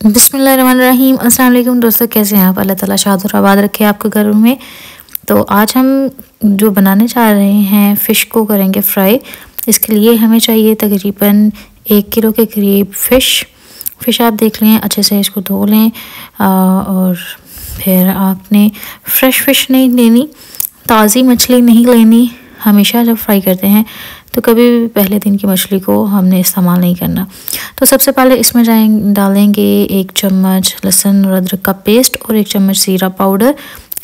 बिस्मिल्लाहिर्रहमानिर्रहीम। अस्सलाम वालेकुम दोस्तों, कैसे हैं आप? अल्लाह ताला शाद और आबाद रखे आपके घरों में। तो आज हम जो बनाने जा रहे हैं फ़िश को करेंगे फ्राई। इसके लिए हमें चाहिए तकरीबन 1 किलो के करीब फ़िश आप देख लें, अच्छे से इसको धो लें और फिर आपने फ्रेश फ़िश नहीं लेनी, ताज़ी मछली नहीं लेनी। हमेशा जब फ्राई करते हैं तो कभी भी पहले दिन की मछली को हमने इस्तेमाल नहीं करना। तो सबसे पहले इसमें डालेंगे 1 चम्मच लहसुन और अदरक का पेस्ट और 1 चम्मच ज़ीरा पाउडर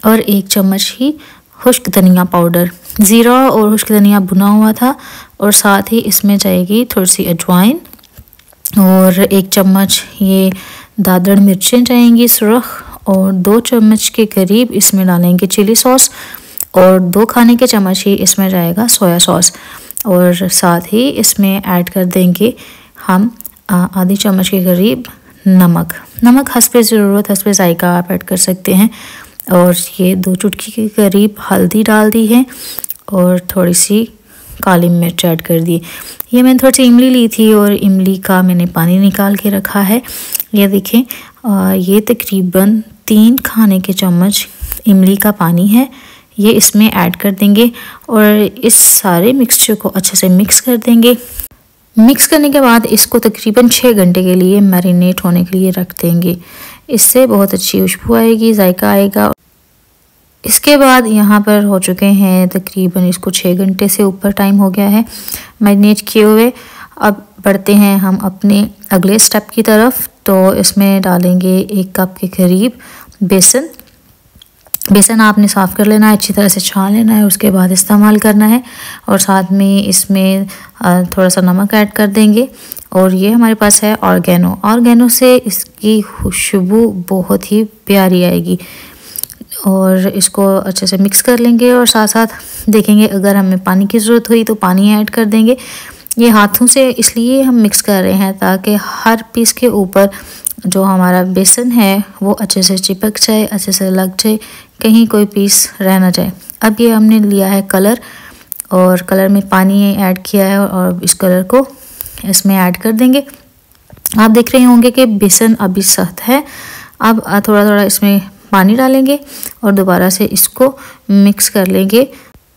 और 1 चम्मच ही खुश्क धनिया पाउडर। ज़ीरा और खुश्क धनिया भुना हुआ था और साथ ही इसमें जाएगी थोड़ी सी अजवाइन और 1 चम्मच ये दादड़ मिर्चें जाएंगी सुरख और 2 चम्मच के करीब इसमें डालेंगे चिली सॉस और 2 खाने के चम्मच ही इसमें जाएगा सोया सॉस और साथ ही इसमें ऐड कर देंगे हम आधी चम्मच के करीब नमक हस्बे ज़रूरत, हस्बे जायका आप ऐड कर सकते हैं। और ये 2 चुटकी के करीब हल्दी डाल दी है और थोड़ी सी काली मिर्च ऐड कर दी। ये मैंने थोड़ी सी इमली ली थी और इमली का मैंने पानी निकाल के रखा है। ये देखें, ये तकरीबन 3 खाने के चम्मच इमली का पानी है, ये इसमें ऐड कर देंगे और इस सारे मिक्सचर को अच्छे से मिक्स कर देंगे। मिक्स करने के बाद इसको तकरीबन 6 घंटे के लिए मैरिनेट होने के लिए रख देंगे। इससे बहुत अच्छी खुशबू आएगी, जायका आएगा। इसके बाद यहाँ पर हो चुके हैं तकरीबन इसको 6 घंटे से ऊपर टाइम हो गया है मैरिनेट किए हुए। अब बढ़ते हैं हम अपने अगले स्टेप की तरफ। तो इसमें डालेंगे 1 कप के करीब बेसन आपने साफ़ कर लेना है, अच्छी तरह से छान लेना है, उसके बाद इस्तेमाल करना है। और साथ में इसमें थोड़ा सा नमक ऐड कर देंगे और ये हमारे पास है ऑर्गेनो से इसकी खुशबू बहुत ही प्यारी आएगी। और इसको अच्छे से मिक्स कर लेंगे और साथ साथ देखेंगे अगर हमें पानी की ज़रूरत हुई तो पानी ऐड कर देंगे। ये हाथों से इसलिए हम मिक्स कर रहे हैं ताकि हर पीस के ऊपर जो हमारा बेसन है वो अच्छे से चिपक जाए, अच्छे से लग जाए, कहीं कोई पीस रह ना जाए। अब ये हमने लिया है कलर और कलर में पानी ऐड किया है और इस कलर को इसमें ऐड कर देंगे। आप देख रहे होंगे कि बेसन अभी सख्त है। अब थोड़ा थोड़ा इसमें पानी डालेंगे और दोबारा से इसको मिक्स कर लेंगे।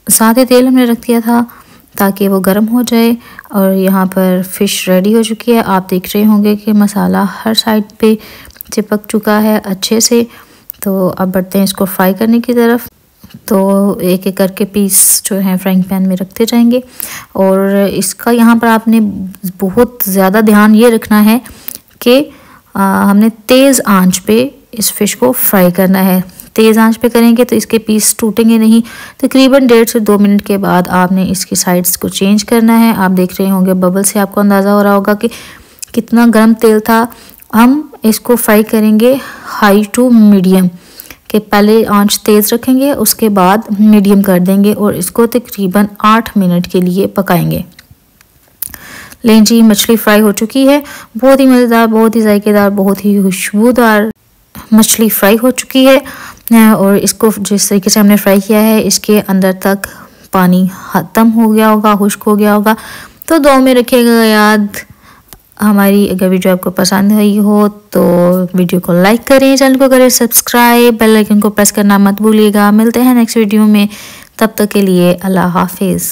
साथ ही तेल हमने रख दिया था ताकि वो गर्म हो जाए और यहाँ पर फ़िश रेडी हो चुकी है। आप देख रहे होंगे कि मसाला हर साइड पे चिपक चुका है अच्छे से। तो अब बढ़ते हैं इसको फ्राई करने की तरफ। तो एक एक करके पीस जो है फ्राइंग पैन में रखते जाएंगे और इसका यहाँ पर आपने बहुत ज़्यादा ध्यान ये रखना है कि हमने तेज़ आंच पे इस फ़िश को फ्राई करना है। तेज़ आंच पे करेंगे तो इसके पीस टूटेंगे नहीं। तकरीबन 1.5 से 2 मिनट के बाद आपने इसकी साइड्स को चेंज करना है। आप देख रहे होंगे बबल से आपको अंदाज़ा हो रहा होगा कि कितना गर्म तेल था। हम इसको फ्राई करेंगे हाई टू मीडियम, कि पहले आंच तेज़ रखेंगे उसके बाद मीडियम कर देंगे और इसको तकरीबन 8 मिनट के लिए पकाएंगे। लें जी, मछली फ्राई हो चुकी है। बहुत ही मज़ेदार, बहुत ही जायकेदार, बहुत ही खुशबूदार मछली फ्राई हो चुकी है। और इसको जिस तरीके से हमने फ्राई किया है इसके अंदर तक पानी ख़त्म हो गया होगा, खुश्क हो गया होगा। तो दुआ में रखिएगा याद। हमारी अगर वीडियो आपको पसंद आई हो तो वीडियो को लाइक करें, चैनल को करें सब्सक्राइब, बेल आइकन को प्रेस करना मत भूलिएगा। मिलते हैं नेक्स्ट वीडियो में, तब तक के लिए अल्लाह हाफिज़।